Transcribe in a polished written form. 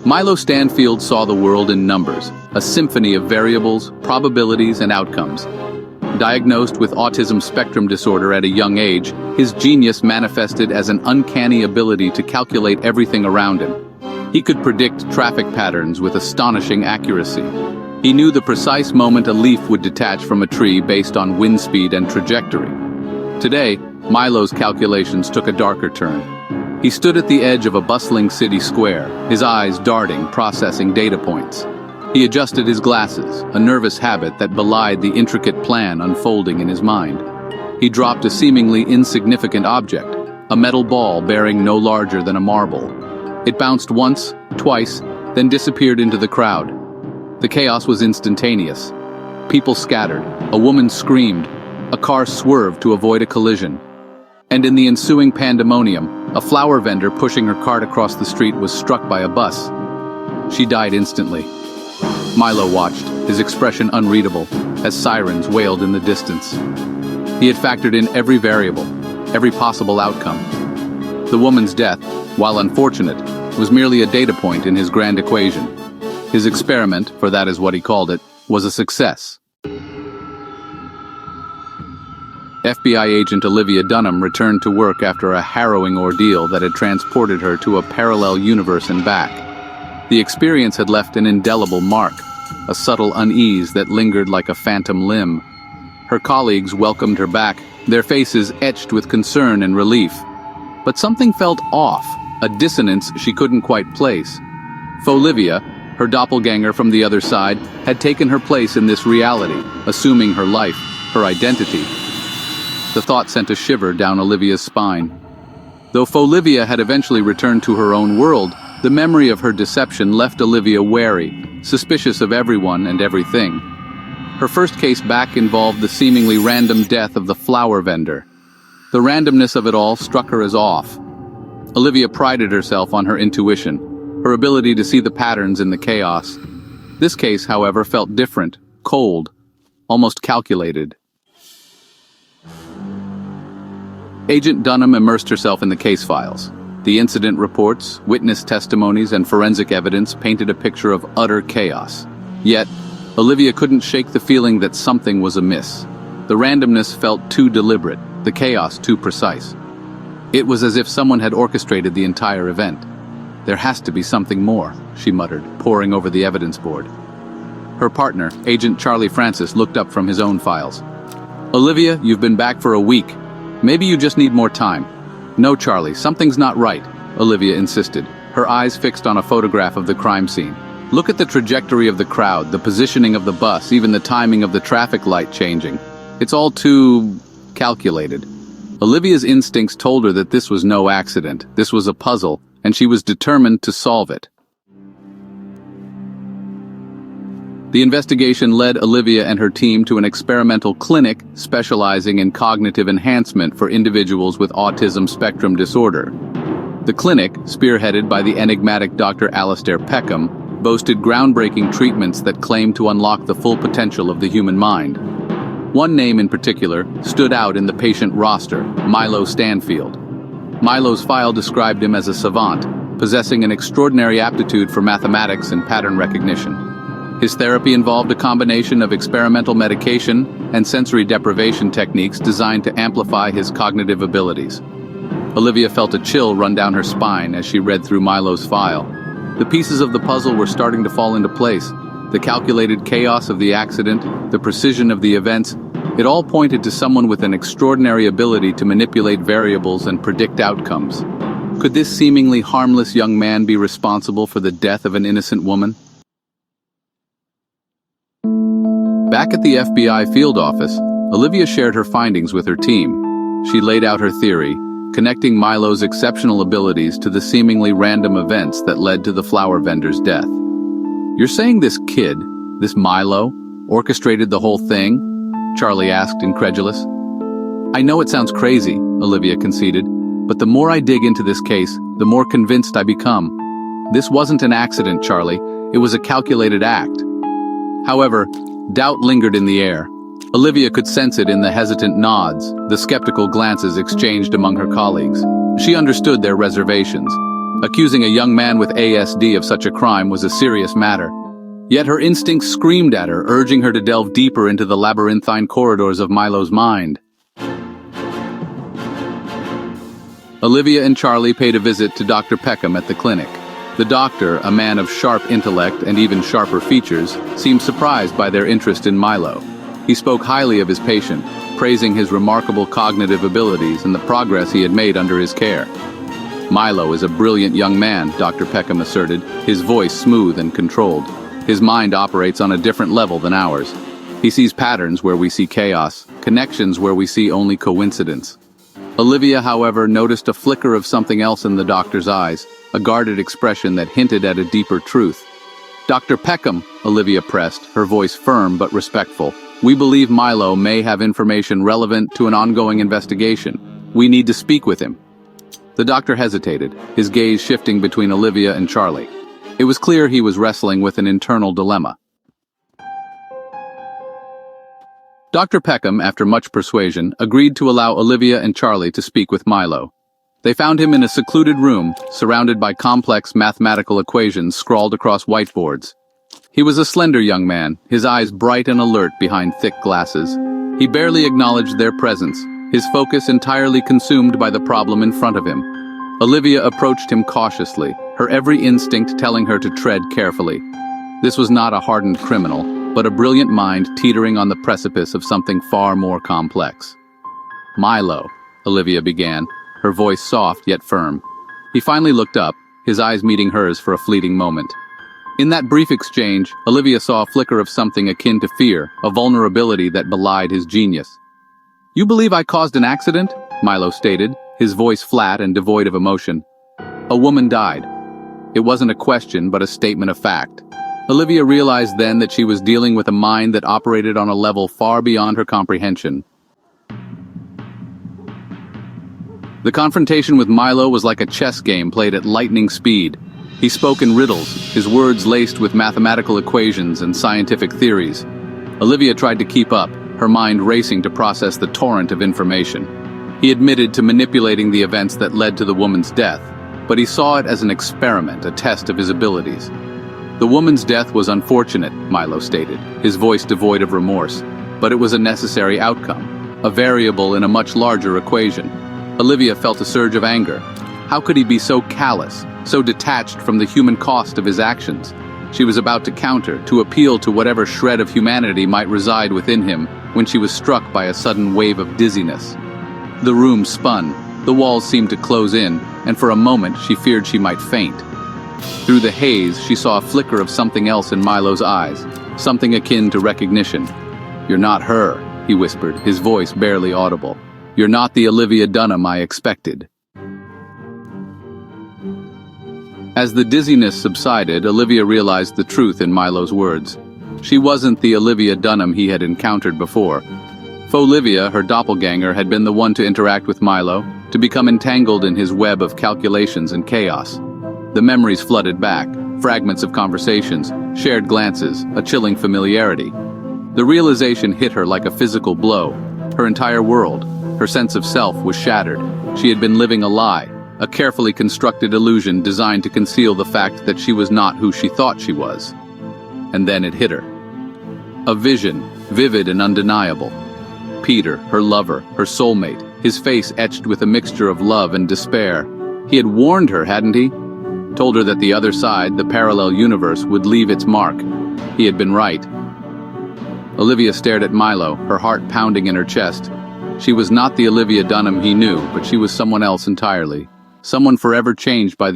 Milo Stanfield saw the world in numbers, a symphony of variables, probabilities, and outcomes. Diagnosed with autism spectrum disorder at a young age, his genius manifested as an uncanny ability to calculate everything around him. He could predict traffic patterns with astonishing accuracy. He knew the precise moment a leaf would detach from a tree based on wind speed and trajectory. Today, Milo's calculations took a darker turn. He stood at the edge of a bustling city square, his eyes darting, processing data points. He adjusted his glasses, a nervous habit that belied the intricate plan unfolding in his mind. He dropped a seemingly insignificant object, a metal ball bearing no larger than a marble. It bounced once, twice, then disappeared into the crowd. The chaos was instantaneous. People scattered, a woman screamed, a car swerved to avoid a collision. And in the ensuing pandemonium, a flower vendor pushing her cart across the street was struck by a bus. She died instantly. Milo watched, his expression unreadable, as sirens wailed in the distance. He had factored in every variable, every possible outcome. The woman's death, while unfortunate, was merely a data point in his grand equation. His experiment, for that is what he called it, was a success. FBI agent Olivia Dunham returned to work after a harrowing ordeal that had transported her to a parallel universe and back. The experience had left an indelible mark, a subtle unease that lingered like a phantom limb. Her colleagues welcomed her back, their faces etched with concern and relief. But something felt off, a dissonance she couldn't quite place. Folivia, her doppelganger from the other side, had taken her place in this reality, assuming her life, her identity. The thought sent a shiver down Olivia's spine. Though Folivia had eventually returned to her own world, the memory of her deception left Olivia wary, suspicious of everyone and everything. Her first case back involved the seemingly random death of the flower vendor. The randomness of it all struck her as off. Olivia prided herself on her intuition, her ability to see the patterns in the chaos. This case, however, felt different, cold, almost calculated. Agent Dunham immersed herself in the case files. The incident reports, witness testimonies, and forensic evidence painted a picture of utter chaos. Yet, Olivia couldn't shake the feeling that something was amiss. The randomness felt too deliberate, the chaos too precise. It was as if someone had orchestrated the entire event. There has to be something more, she muttered, poring over the evidence board. Her partner, Agent Charlie Francis, looked up from his own files. Olivia, you've been back for a week. Maybe you just need more time. No, Charlie, something's not right, Olivia insisted, her eyes fixed on a photograph of the crime scene. Look at the trajectory of the crowd, the positioning of the bus, even the timing of the traffic light changing. It's all too calculated. Olivia's instincts told her that this was no accident, this was a puzzle, and she was determined to solve it. The investigation led Olivia and her team to an experimental clinic specializing in cognitive enhancement for individuals with autism spectrum disorder. The clinic, spearheaded by the enigmatic Dr. Alastair Peckham, boasted groundbreaking treatments that claimed to unlock the full potential of the human mind. One name in particular stood out in the patient roster, Milo Stanfield. Milo's file described him as a savant, possessing an extraordinary aptitude for mathematics and pattern recognition. His therapy involved a combination of experimental medication and sensory deprivation techniques designed to amplify his cognitive abilities. Olivia felt a chill run down her spine as she read through Milo's file. The pieces of the puzzle were starting to fall into place. The calculated chaos of the accident, the precision of the events, it all pointed to someone with an extraordinary ability to manipulate variables and predict outcomes. Could this seemingly harmless young man be responsible for the death of an innocent woman? Back at the FBI field office, Olivia shared her findings with her team. She laid out her theory, connecting Milo's exceptional abilities to the seemingly random events that led to the flower vendor's death. You're saying this kid, this Milo, orchestrated the whole thing? Charlie asked, incredulous. I know it sounds crazy, Olivia conceded, but the more I dig into this case, the more convinced I become. This wasn't an accident, Charlie. It was a calculated act. However, doubt lingered in the air. Olivia could sense it in the hesitant nods, the skeptical glances exchanged among her colleagues. She understood their reservations. Accusing a young man with ASD of such a crime was a serious matter. Yet her instincts screamed at her, urging her to delve deeper into the labyrinthine corridors of Milo's mind. Olivia and Charlie paid a visit to Dr. Peckham at the clinic. The doctor, a man of sharp intellect and even sharper features, seemed surprised by their interest in Milo. He spoke highly of his patient, praising his remarkable cognitive abilities and the progress he had made under his care. Milo is a brilliant young man, Dr. Peckham asserted, his voice smooth and controlled. His mind operates on a different level than ours. He sees patterns where we see chaos, connections where we see only coincidence. Olivia, however, noticed a flicker of something else in the doctor's eyes, a guarded expression that hinted at a deeper truth. "Dr. Peckham," Olivia pressed, her voice firm but respectful, "we believe Milo may have information relevant to an ongoing investigation. We need to speak with him." The doctor hesitated, his gaze shifting between Olivia and Charlie. It was clear he was wrestling with an internal dilemma. Dr. Peckham, after much persuasion, agreed to allow Olivia and Charlie to speak with Milo. They found him in a secluded room, surrounded by complex mathematical equations scrawled across whiteboards. He was a slender young man, his eyes bright and alert behind thick glasses. He barely acknowledged their presence, his focus entirely consumed by the problem in front of him. Olivia approached him cautiously, her every instinct telling her to tread carefully. This was not a hardened criminal, but a brilliant mind teetering on the precipice of something far more complex. "Milo," Olivia began, her voice soft yet firm. He finally looked up, his eyes meeting hers for a fleeting moment. In that brief exchange, Olivia saw a flicker of something akin to fear, a vulnerability that belied his genius. "You believe I caused an accident?" Milo stated, his voice flat and devoid of emotion. "A woman died." It wasn't a question, but a statement of fact. Olivia realized then that she was dealing with a mind that operated on a level far beyond her comprehension. The confrontation with Milo was like a chess game played at lightning speed. He spoke in riddles, his words laced with mathematical equations and scientific theories. Olivia tried to keep up, her mind racing to process the torrent of information. He admitted to manipulating the events that led to the woman's death, but he saw it as an experiment, a test of his abilities. "The woman's death was unfortunate," Milo stated, his voice devoid of remorse, "but it was a necessary outcome, a variable in a much larger equation." Olivia felt a surge of anger. How could he be so callous, so detached from the human cost of his actions? She was about to counter, to appeal to whatever shred of humanity might reside within him, when she was struck by a sudden wave of dizziness. The room spun, the walls seemed to close in, and for a moment she feared she might faint. Through the haze, she saw a flicker of something else in Milo's eyes, something akin to recognition. "You're not her," he whispered, his voice barely audible. "You're not the Olivia Dunham I expected." As the dizziness subsided, Olivia realized the truth in Milo's words. She wasn't the Olivia Dunham he had encountered before. Olivia, her doppelganger, had been the one to interact with Milo, to become entangled in his web of calculations and chaos. The memories flooded back, fragments of conversations, shared glances, a chilling familiarity. The realization hit her like a physical blow. Her entire world, her sense of self, was shattered. She had been living a lie, a carefully constructed illusion designed to conceal the fact that she was not who she thought she was. And then it hit her. A vision, vivid and undeniable. Peter, her lover, her soulmate, his face etched with a mixture of love and despair. He had warned her, hadn't he? Told her that the other side, the parallel universe, would leave its mark. He had been right. Olivia stared at Milo, her heart pounding in her chest. She was not the Olivia Dunham he knew, but she was someone else entirely. Someone forever changed by the